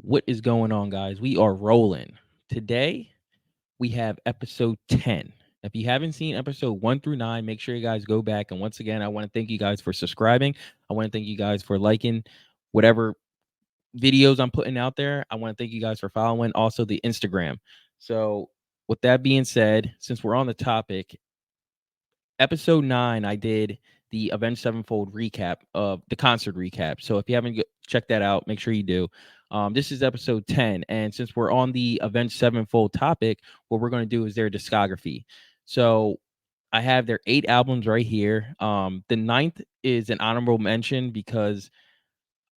What is going on, guys? We are rolling. Today, we have episode 10. If you haven't seen episode 1 through 9, make sure you guys go back. And once again, I want to thank you guys for subscribing. I want to thank you guys for liking whatever videos I'm putting out there. I want to thank you guys for following also the Instagram. So, with that being said, since we're on the topic, episode 9, I did the Avenged Sevenfold recap of the concert recap. So if you haven't checked that out, make sure you do. This is episode 10. And since we're on the Avenged Sevenfold topic, what we're going to do is their discography. So I have their 8 albums right here. The ninth is an honorable mention because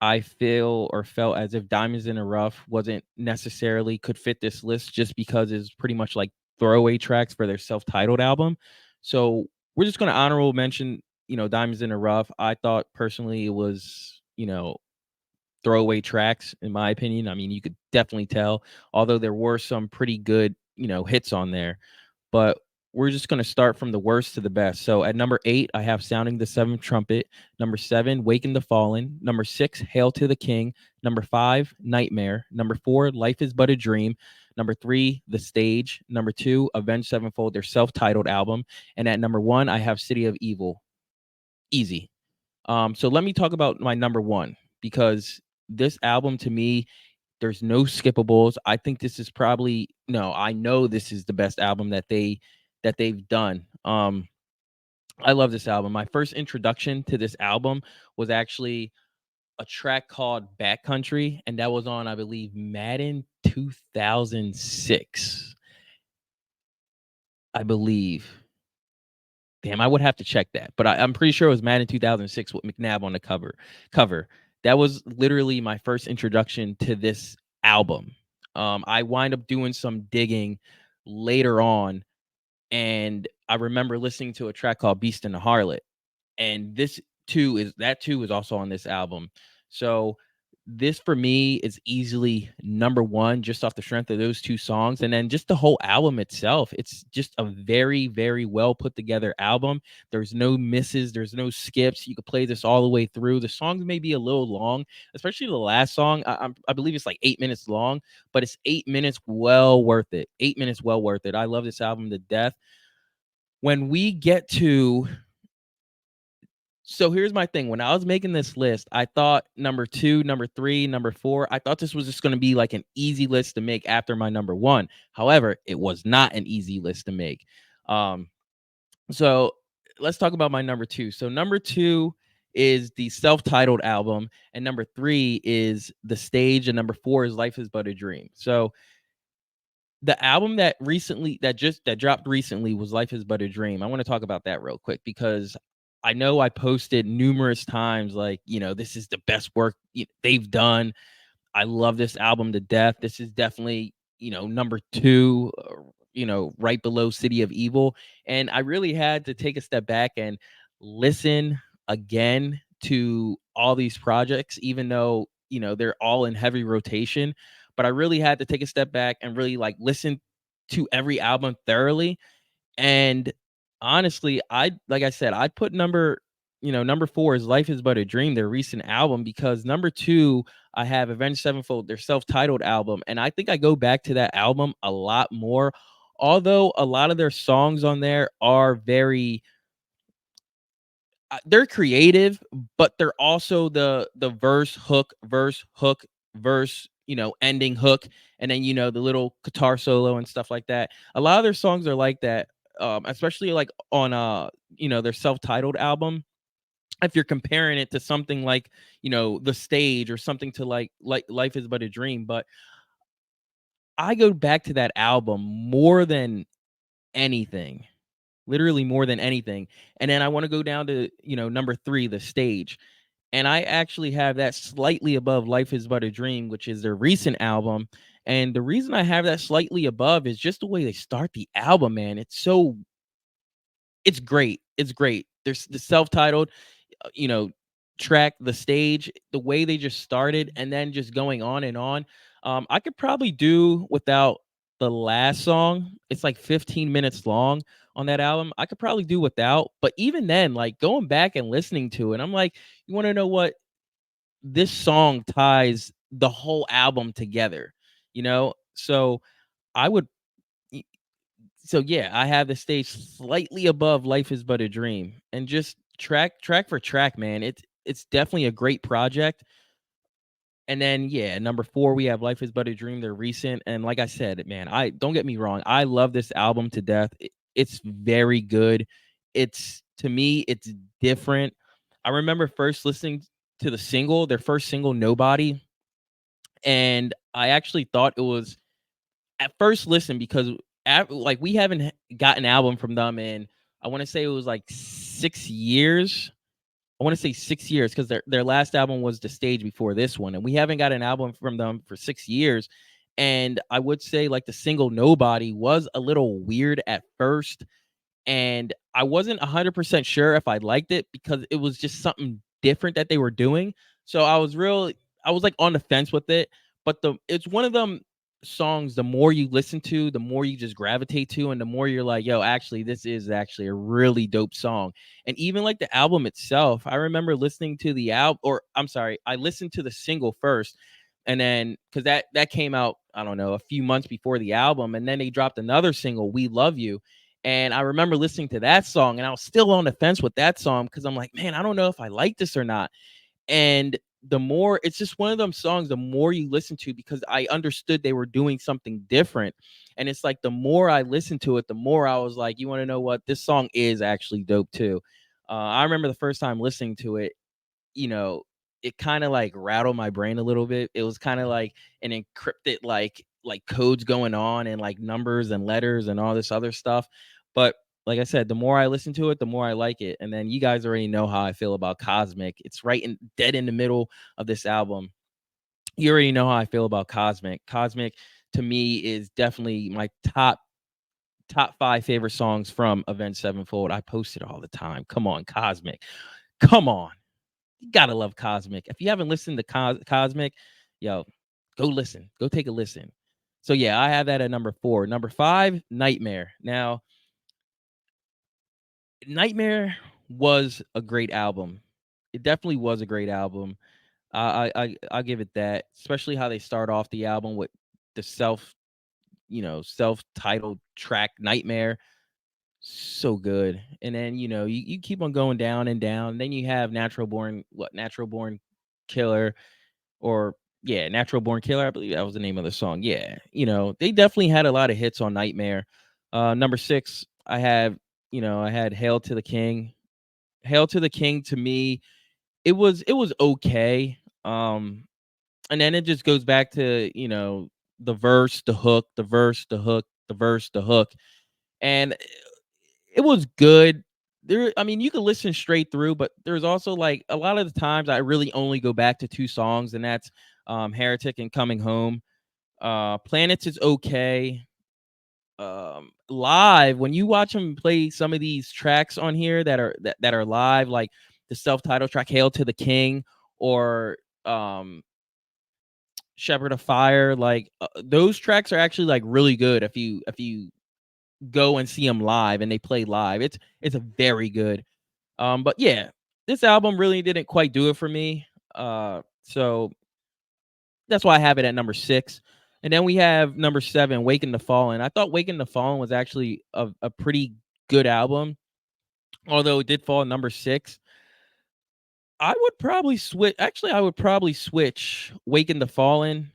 I feel or felt as if Diamonds in the Rough wasn't necessarily could fit this list just because it's pretty much like throwaway tracks for their self-titled album. So we're just going to honorable mention, Diamonds in the Rough. I thought personally it was, throwaway tracks in my opinion. I mean, you could definitely tell, although there were some pretty good, hits on there. But we're just going to start from the worst to the best. So at number 8, I have Sounding the Seventh Trumpet. Number 7, Waken the Fallen. Number 6, Hail to the King. Number 5, Nightmare. Number 4, Life is But a Dream. Number 3, The Stage. Number 2, Avenged Sevenfold, their self-titled album. And at number 1, I have City of Evil. Easy. So let me talk about my number 1 because this album to me, there's no skippables. I think this is probably no, I know this is the best album that they've done. I love this album. My first introduction to this album was actually a track called Backcountry, and that was on, I believe, Madden 2006. I believe. Damn, I would have to check that, but I'm pretty sure it was Madden 2006 with McNabb on the cover. That was literally my first introduction to this album. I wind up doing some digging later on, and I remember listening to a track called Beast and the Harlot, and this too is also on this album. So this for me is easily number 1 just off the strength of those 2 songs, and then just the whole album itself. It's just a very, very well put together album. There's no misses, there's no skips. You could play this all the way through. The songs may be a little long, especially the last song. I believe it's like 8 minutes long, but it's 8 minutes well worth it. 8 minutes well worth it. I love this album to death. When we get to So here's my thing. When I was making this list, I thought number 2, number 3, number 4, I thought this was just going to be like an easy list to make after my number 1. However, it was not an easy list to make. Um, so let's talk about my number 2. So number 2 is the self-titled album, and number 3 is The Stage, and number 4 is Life is But a Dream. So the album that dropped recently was Life is But a Dream. I want to talk about that real quick because I know I posted numerous times like, this is the best work they've done. I love this album to death. This is definitely, number 2, right below City of Evil. And I really had to take a step back and listen again to all these projects, even though, they're all in heavy rotation. But I really had to take a step back and really like listen to every album thoroughly. And honestly, like I said, I put number 4 is Life is But a Dream, their recent album, because number 2, I have Avenged Sevenfold, their self-titled album. And I think I go back to that album a lot more. Although a lot of their songs on there are very they're creative, but they're also the verse hook, verse, ending hook, and then the little guitar solo and stuff like that. A lot of their songs are like that, especially like on their self-titled album. If you're comparing it to something like The Stage or something to like Life is But a Dream, but I go back to that album more than anything, literally more than anything. And then I want to go down to number 3, The Stage. And I actually have that slightly above Life is But a Dream, which is their recent album. And the reason I have that slightly above is just the way they start the album, man. It's great. It's great. There's the self-titled, you know, track, The Stage, the way they just started and then just going on and on. I could probably do without the last song. It's like 15 minutes long on that album. I could probably do without, but even then, like going back and listening to it, I'm like, you want to know what? This song ties the whole album together, you know? So I would y so yeah, I have the stage slightly above Life is But a Dream, and just track for track, man, it's definitely a great project. And then, yeah, number 4, we have Life is But a Dream, they're recent, and like I said, man, I don't get me wrong, I love this album to death. It's very good. It's to me, it's different. I remember first listening to the single, their first single, Nobody, and I actually thought it was at first listen because like, we haven't got an album from them in, I wanna say it was, like, 6 years. I want to say 6 years because their last album was The Stage before this one, and we haven't got an album from them for 6 years. And I would say, like, the single Nobody was a little weird at first, and I wasn't 100% sure if I liked it because it was just something different that they were doing. So I was like on the fence with it, but the it's one of them songs, the more you listen to, the more you just gravitate to, and the more you're like, yo, actually, this is actually a really dope song. And even like the album itself, I remember listening to the album, or I'm sorry, I listened to the single first, and then because that came out, I don't know, a few months before the album, and then they dropped another single, We Love You. And I remember listening to that song, and I was still on the fence with that song because I'm like, man, I don't know if I like this or not. And the more, it's just one of them songs, the more you listen to, because I understood they were doing something different. And it's like the more I listened to it, the more I was like, you want to know what? This song is actually dope too. I remember the first time listening to it, you know, it kinda, like, rattled my brain a little bit. It was kinda like an encrypted, like, codes going on and, like, numbers and letters and all this other stuff. But, like I said, the more I listen to it, the more I like it. And then you guys already know how I feel about Cosmic. It's right in dead in the middle of this album. You already know how I feel about Cosmic. Cosmic, to me, is definitely my top 5 favorite songs from Avenged Sevenfold. I post it all the time. Come on, Cosmic. Come on. You gotta love Cosmic. If you haven't listened to Cosmic, yo, go listen. Go take a listen. So yeah, I have that at number 4. Number 5, Nightmare. Now, Nightmare was a great album. It definitely was a great album. I'll give it that, especially how they start off the album with the self-titled track Nightmare. So good. And then, you keep on going down and down. Then you have Natural Born Killer, or yeah, Natural Born Killer, I believe that was the name of the song. Yeah, they definitely had a lot of hits on Nightmare. Number 6, I had Hail to the King. Hail to the King, to me, it was okay. And then it just goes back to, the verse, the hook, the verse, the hook, the verse, the hook. And it was good. I mean, you can listen straight through, but there's also, like, a lot of the times I really only go back to 2 songs, and that's Heretic and Coming Home. Planets is okay. Live, when you watch them play some of these tracks on here that are live, like the self-titled track Hail to the King, or um Shepherd of Fire, like, those tracks are actually, like, really good if you go and see them live and they play live. It's a very good. But yeah, this album really didn't quite do it for me. So that's why I have it at number 6. And then we have number 7, Waken the Fallen. I thought Waken the Fallen was actually a pretty good album, although it did fall at number 6. I would probably switch Waken the Fallen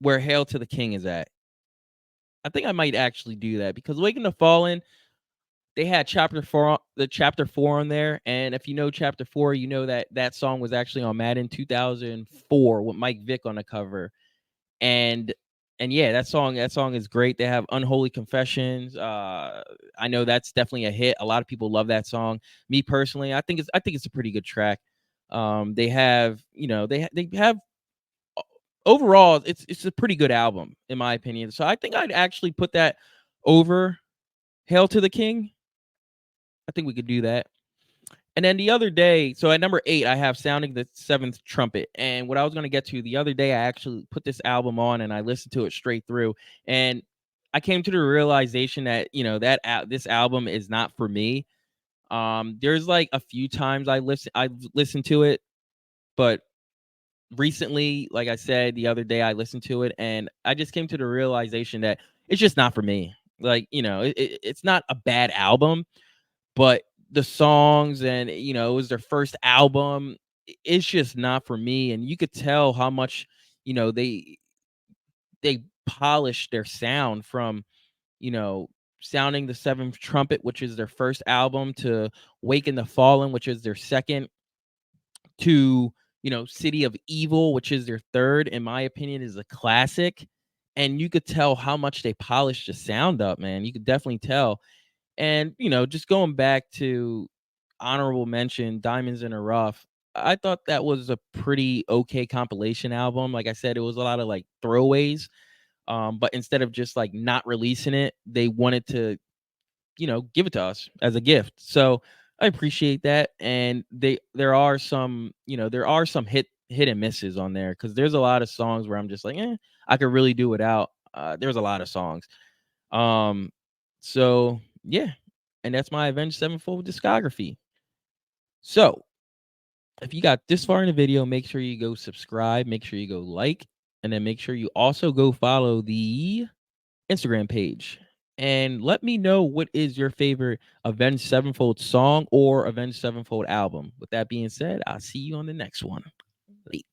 where Hail to the King is at. I think I might actually do that because Waken the Fallen, they had chapter 4 on there, and if you know chapter 4, you know that that song was actually on Madden 2004 with Mike Vick on the cover. And yeah, that song is great. They have Unholy Confessions. I know that's definitely a hit. A lot of people love that song. Me personally, I think it's a pretty good track. They have, they have overall, it's a pretty good album in my opinion. So I think I'd actually put that over Hail to the King. I think we could do that. And then the other day, so at number 8, I have Sounding the Seventh Trumpet. And what I was going to get to the other day, I actually put this album on and I listened to it straight through. And I came to the realization that, this album is not for me. There's like a few times I've listened to it, but recently, like I said, the other day I listened to it and I just came to the realization that it's just not for me. Like, it's not a bad album, but the songs and, it was their first album. It's just not for me. And you could tell how much, you know, they polished their sound from, you know, sounding the Seventh Trumpet, which is their first album, to Waken the Fallen, which is their second, to, City of Evil, which is their third, in my opinion, is a classic. And you could tell how much they polished the sound up, man. You could definitely tell. And, just going back to honorable mention, Diamonds in the Rough, I thought that was a pretty okay compilation album. Like I said, it was a lot of like throwaways. But instead of just like not releasing it, they wanted to, give it to us as a gift. So I appreciate that. And there are some hit and misses on there, because there's a lot of songs where I'm just like, I could really do without. There's a lot of songs. Um, so yeah, and that's my Avenged Sevenfold discography. So if you got this far in the video, make sure you go subscribe, make sure you go like, and then make sure you also go follow the Instagram page. And let me know what is your favorite Avenged Sevenfold song or Avenged Sevenfold album. With that being said, I'll see you on the next one. Late.